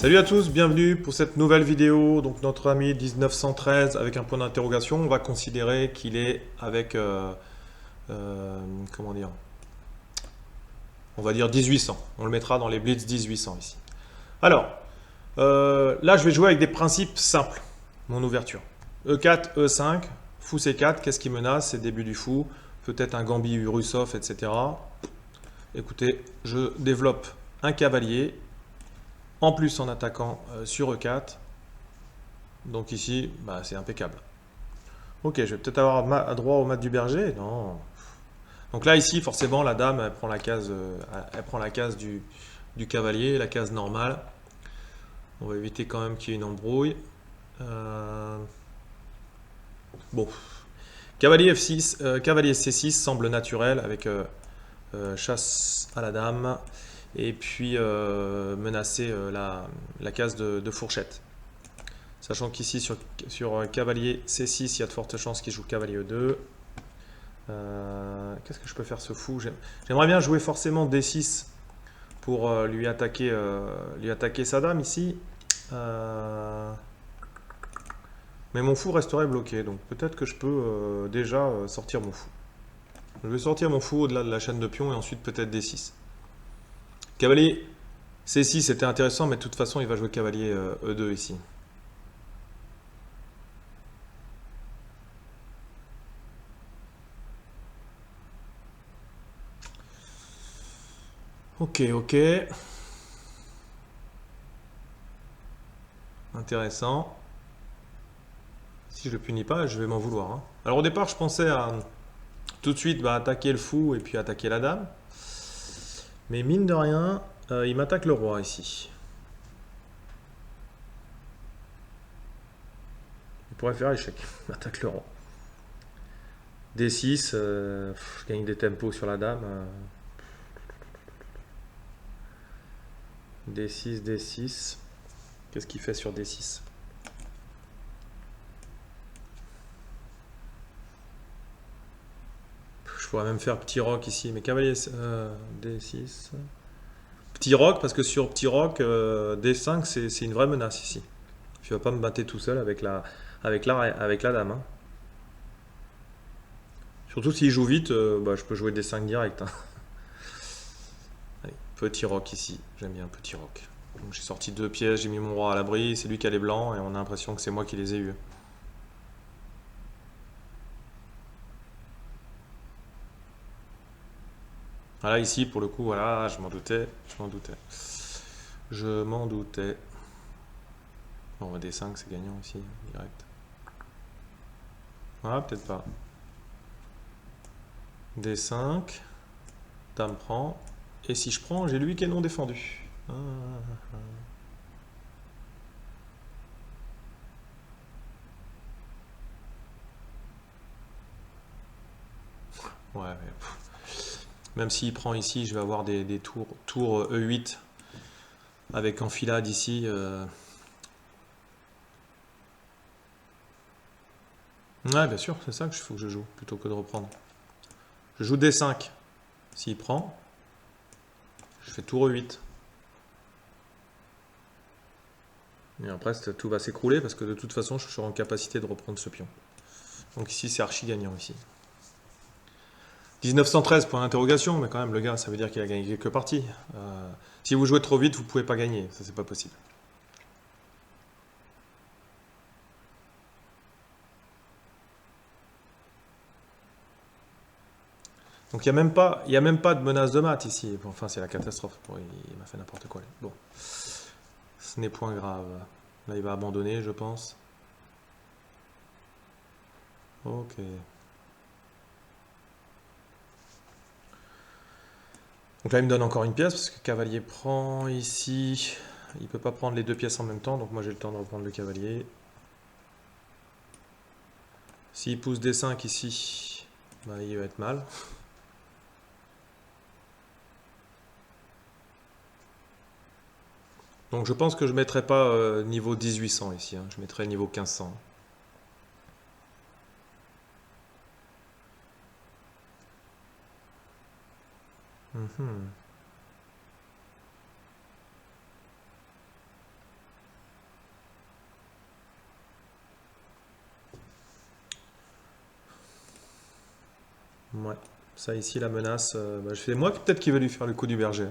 Salut à tous, bienvenue pour cette nouvelle vidéo. Donc notre ami 1913 avec un point d'interrogation, on va considérer qu'il est avec, comment dire, on va dire 1800. On le mettra dans les blitz 1800 ici. Alors, là je vais jouer avec des principes simples, mon ouverture. E4, E5, fou C4, qu'est-ce qui menace? C'est début du fou, peut-être un Gambit Urusov, etc. Écoutez, je développe un cavalier, en plus en attaquant sur E4. Donc ici, bah, c'est impeccable. Ok, je vais peut-être avoir droit au mat du berger. Non. Donc là, ici, forcément, la dame, elle prend la case du cavalier, la case normale. On va éviter quand même qu'il y ait une embrouille. Bon. Cavalier F6, cavalier C6 semble naturel avec chasse à la dame. Et puis menacer la case de fourchette. Sachant qu'ici, sur cavalier C6, il y a de fortes chances qu'il joue cavalier E2. Qu'est-ce que je peux faire ce fou? J'aimerais bien jouer forcément D6 pour lui attaquer sa dame ici. Mais mon fou resterait bloqué, donc peut-être que je peux déjà sortir mon fou. Je vais sortir mon fou au-delà de la chaîne de pions et ensuite peut-être D6. Cavalier C6 c'était intéressant, mais de toute façon il va jouer cavalier E2 ici. Ok, ok. Intéressant. Si je le punis pas, je vais m'en vouloir, hein. Alors au départ, je pensais à tout de suite attaquer le fou et puis attaquer la dame. Mais mine de rien, il m'attaque le roi ici. Il pourrait faire échec. Il m'attaque le roi. D6, je gagne des tempos sur la dame. D6, D6. Qu'est-ce qu'il fait sur D6? Je pourrais même faire petit roc ici, mais cavalier D6. Petit roc, parce que sur petit roc, D5, c'est une vraie menace ici. Tu vas pas me battre tout seul avec la dame, hein. Surtout s'il joue vite, je peux jouer D5 direct, hein. Allez, petit roc ici, j'aime bien petit roc. J'ai sorti deux pièces, j'ai mis mon roi à l'abri, c'est lui qui a les blancs et on a l'impression que c'est moi qui les ai eus. Voilà, ici, pour le coup, voilà, je m'en doutais, Je m'en doutais. Bon, D5, c'est gagnant ici, direct. Ah, peut-être pas. D5, dame prend, et si je prends, j'ai lui qui est non défendu. Ouais, mais même s'il prend ici, je vais avoir des tours E8 avec enfilade ici. Ouais, bien sûr, c'est ça qu'il faut que je joue, plutôt que de reprendre. Je joue D5. S'il prend, je fais tour E8. Et après, tout va s'écrouler parce que de toute façon, je serai en capacité de reprendre ce pion. Donc ici, c'est archi gagnant ici. 1913 point d'interrogation, mais quand même, le gars, ça veut dire qu'il a gagné quelques parties. Si vous jouez trop vite, vous pouvez pas gagner. Ça, c'est pas possible. Donc il n'y a même pas de menace de mat ici. Enfin, c'est la catastrophe. Bon, il m'a fait n'importe quoi. Bon, ce n'est point grave. Là, il va abandonner, je pense. Ok. Donc là, il me donne encore une pièce, parce que cavalier prend ici. Il peut pas prendre les deux pièces en même temps, donc moi j'ai le temps de reprendre le cavalier. S'il pousse D5 ici, il va être mal. Donc je pense que je ne mettrai pas niveau 1800 ici, hein. Je mettrai niveau 1500. Ouais. Ça ici, la menace, c'est moi peut-être qui vais lui faire le coup du berger.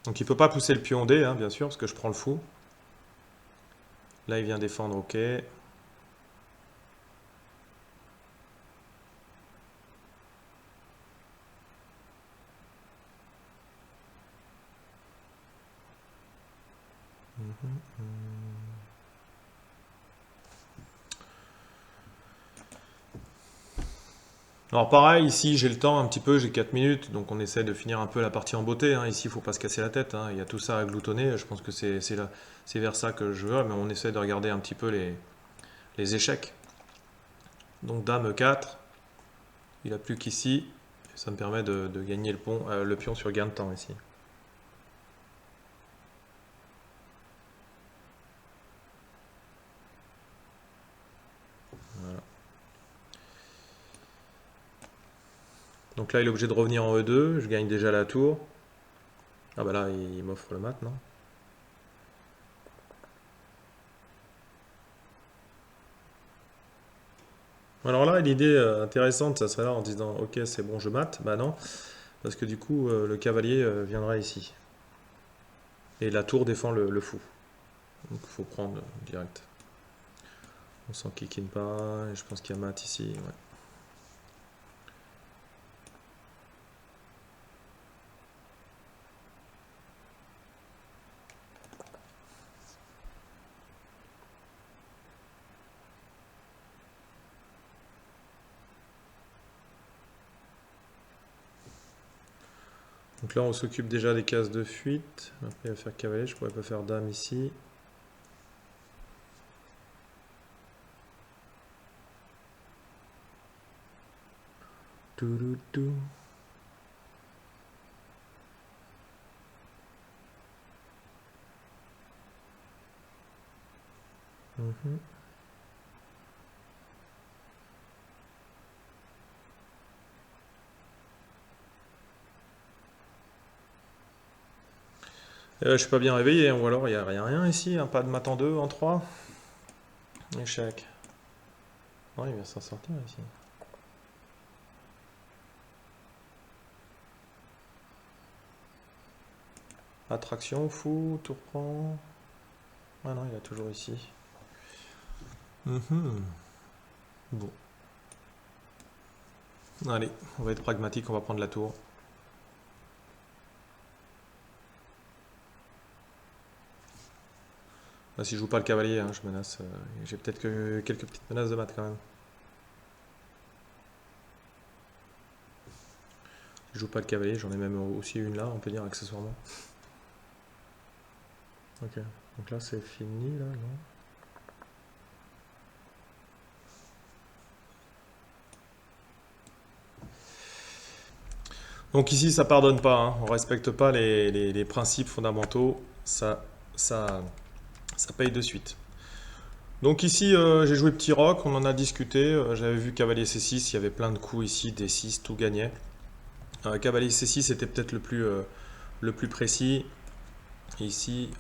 Donc il peut pas pousser le pion D, hein, bien sûr, parce que je prends le fou. Là, il vient défendre, ok. Alors pareil, ici j'ai le temps un petit peu, j'ai 4 minutes, donc on essaie de finir un peu la partie en beauté, hein. Ici il faut pas se casser la tête, hein. Il y a tout ça à gloutonner, je pense que c'est vers ça que je veux, mais on essaie de regarder un petit peu les échecs. Donc dame E4, il a plus qu'ici, ça me permet de gagner le pion sur gain de temps ici. Voilà. Donc là il est obligé de revenir en E2, je gagne déjà la tour. Ah bah là il m'offre le mat, non? Alors là, l'idée intéressante, ça serait là en disant ok, c'est bon, je mate. Bah non, parce que du coup, le cavalier viendra ici. Et la tour défend le fou. Donc il faut prendre direct. On s'enquiquine pas, et je pense qu'il y a mat ici. Ouais. Donc là, on s'occupe déjà des cases de fuite. Après, il va faire cavalier, je pourrais pas faire dame ici. Touloutou. Mhm. Je suis pas bien réveillé, hein, ou alors il n'y a rien ici, pas de mat en 2, en 3. Échec. Non, il va s'en sortir ici. Attraction, fou, tour prend. Ah non, il est toujours ici. Mhm. Bon. Allez, on va être pragmatique, on va prendre la tour. Là, si je joue pas le cavalier, hein, je menace. J'ai peut-être que quelques petites menaces de mat quand même. Si je joue pas le cavalier, j'en ai même aussi une là, on peut dire accessoirement. Ok, donc là c'est fini là, non? Donc ici ça pardonne pas, hein. On respecte pas les principes fondamentaux, ça, ça paye de suite. Donc ici j'ai joué petit roc, on en a discuté, j'avais vu cavalier C6, il y avait plein de coups ici, D6, tout gagnait. Cavalier C6 c'était peut-être le plus précis. Ici,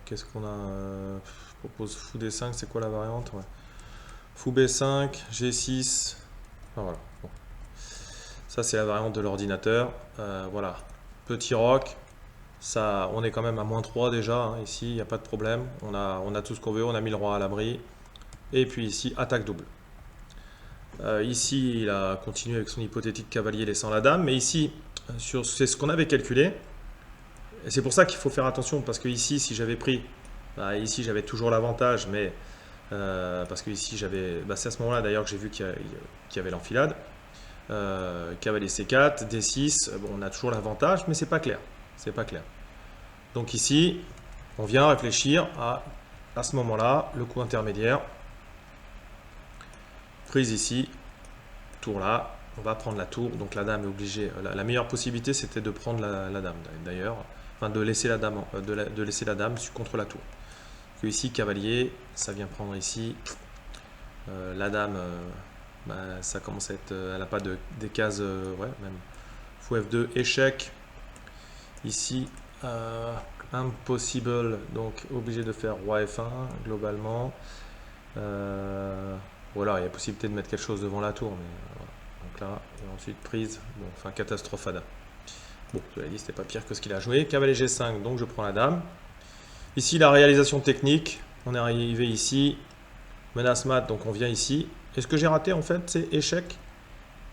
qu'est-ce qu'on a je propose fou D5, c'est quoi la variante? Ouais. Fou B5, G6, enfin, voilà. Bon. Ça c'est la variante de l'ordinateur. Voilà, petit roc, ça, on est quand même à -3 déjà, hein. Ici il n'y a pas de problème, on a tout ce qu'on veut, on a mis le roi à l'abri. Et puis ici, attaque double. Ici il a continué avec son hypothétique cavalier laissant la dame, mais ici, c'est ce qu'on avait calculé. Et c'est pour ça qu'il faut faire attention, parce que ici si j'avais pris, bah, ici j'avais toujours l'avantage, mais parce que ici j'avais, bah, c'est à ce moment-là d'ailleurs que j'ai vu qu'il y avait l'enfilade. Cavalier C4, D6, bon, on a toujours l'avantage, mais c'est pas clair. C'est pas clair. Donc ici, on vient réfléchir à ce moment-là, le coup intermédiaire. Prise ici, tour là, on va prendre la tour, donc la dame est obligée. La meilleure possibilité c'était de prendre la dame d'ailleurs, enfin de laisser la dame, de laisser la dame contre la tour. Que ici, cavalier, ça vient prendre ici. La dame, bah, ça commence à être. Elle n'a pas des cases. Ouais, même. Fou F2, échec. Ici, impossible. Donc, obligé de faire roi F1 globalement. Voilà, il y a possibilité de mettre quelque chose devant la tour, mais voilà. Donc là, et ensuite prise, bon, enfin catastrophada. Bon, je l'ai dit, c'était pas pire que ce qu'il a joué. Cavalier G5, donc je prends la dame. Ici, la réalisation technique, on est arrivé ici. Menace mat, donc on vient ici. Et ce que j'ai raté en fait, c'est échec.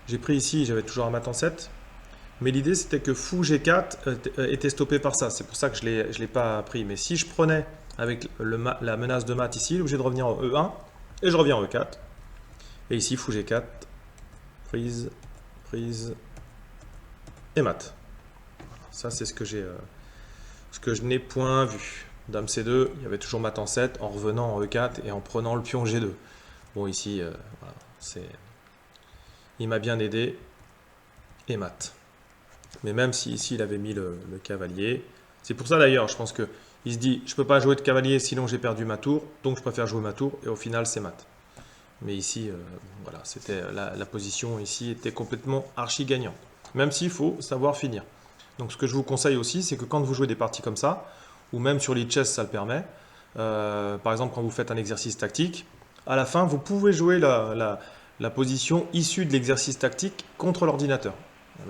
J'ai pris ici, j'avais toujours un mat en 7. Mais l'idée, c'était que fou G4 était stoppé par ça. C'est pour ça que je ne l'ai pas pris. Mais si je prenais avec la menace de mat ici, il est obligé de revenir en E1. Et je reviens en E4. Et ici, fou G4. Prise, prise et mat. Ça, c'est ce que je n'ai point vu. Dame C2, il y avait toujours mat en 7 en revenant en E4 et en prenant le pion G2. Bon, ici, voilà, il m'a bien aidé. Et mat. Mais même si ici il avait mis le cavalier, c'est pour ça d'ailleurs, je pense qu'il se dit, je ne peux pas jouer de cavalier sinon j'ai perdu ma tour, donc je préfère jouer ma tour, et au final c'est mat. Mais ici, voilà, c'était la position ici était complètement archi gagnante. Même s'il faut savoir finir. Donc ce que je vous conseille aussi, c'est que quand vous jouez des parties comme ça, ou même sur Lichess ça le permet, par exemple quand vous faites un exercice tactique, à la fin vous pouvez jouer la position issue de l'exercice tactique contre l'ordinateur.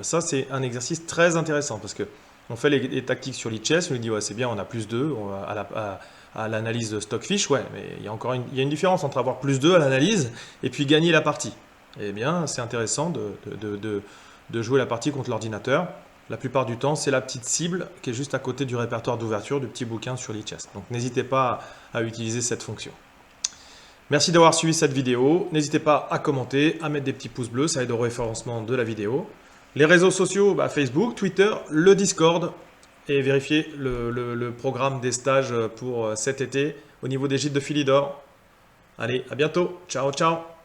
Ça, c'est un exercice très intéressant parce que on fait les tactiques sur Lichess, on lui dit ouais, c'est bien, on a plus 2 à l'analyse de Stockfish, ouais, mais il y a une différence entre avoir plus 2 à l'analyse et puis gagner la partie. Eh bien, c'est intéressant de jouer la partie contre l'ordinateur. La plupart du temps, c'est la petite cible qui est juste à côté du répertoire d'ouverture du petit bouquin sur Lichess. Donc, n'hésitez pas à utiliser cette fonction. Merci d'avoir suivi cette vidéo. N'hésitez pas à commenter, à mettre des petits pouces bleus, ça aide au référencement de la vidéo. Les réseaux sociaux, Facebook, Twitter, le Discord et vérifiez le programme des stages pour cet été au niveau des gîtes de Philidor. Allez, à bientôt. Ciao, ciao.